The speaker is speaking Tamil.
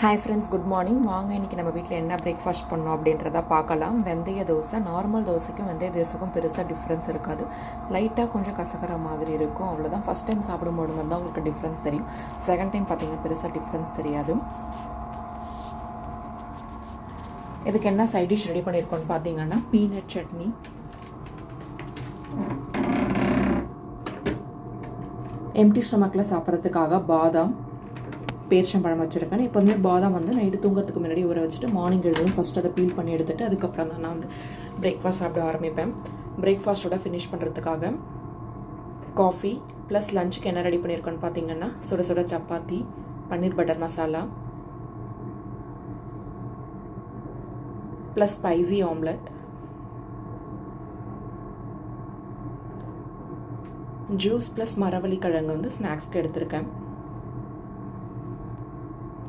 Hi friends, good morning. வாங்க இன்றைக்கி நம்ம வீட்டில் என்ன பிரேக்ஃபாஸ்ட் பண்ணோம் அப்படின்றத பார்க்கலாம். வெந்தய தோசை. நார்மல் தோசைக்கும் வெந்தய தோசைக்கும் பெருசாக டிஃப்ரென்ஸ் இருக்காது. லைட்டாக கொஞ்சம் கசக்கிற மாதிரி இருக்கும், அவ்வளோதான். ஃபஸ்ட் டைம் சாப்பிடும்போது தான் உங்களுக்கு டிஃப்ரென்ஸ் தெரியும். செகண்ட் டைம் பார்த்தீங்கன்னா பெருசாக டிஃப்ரென்ஸ் தெரியாது. இதுக்கு என்ன சைட் டிஷ் ரெடி பண்ணியிருக்கோன்னு பார்த்தீங்கன்னா பீனட் சட்னி, எம்டி ஸ்டொமக்கில் சாப்பிட்றதுக்காக பாதாம், பேரிச்சம்பழம் வச்சுருக்கேன். இப்போ வந்து பாதாம் வந்து நைட்டு தூங்குறதுக்கு முன்னாடி ஊற வச்சுட்டு மார்னிங் எழுதும் ஃபஸ்ட் அதை பீல் பண்ணி எடுத்துகிட்டு அதுக்கப்புறம் தான் நான் வந்து பிரேக்ஃபாஸ்ட் சாப்பிட ஆரம்பிப்பேன். பிரேக்ஃபாஸ்ட்டோட ஃபினிஷ் பண்ணுறதுக்காக காஃபி ப்ளஸ் லஞ்சுக்கு என்ன ரெடி பண்ணியிருக்கோன்னு பார்த்தீங்கன்னா சுட சுட சப்பாத்தி, paneer butter masala plus spicy omelette, juice plus மரவள்ளி கிழங்கு வந்து ஸ்நாக்ஸ்க்கு எடுத்திருக்கேன்.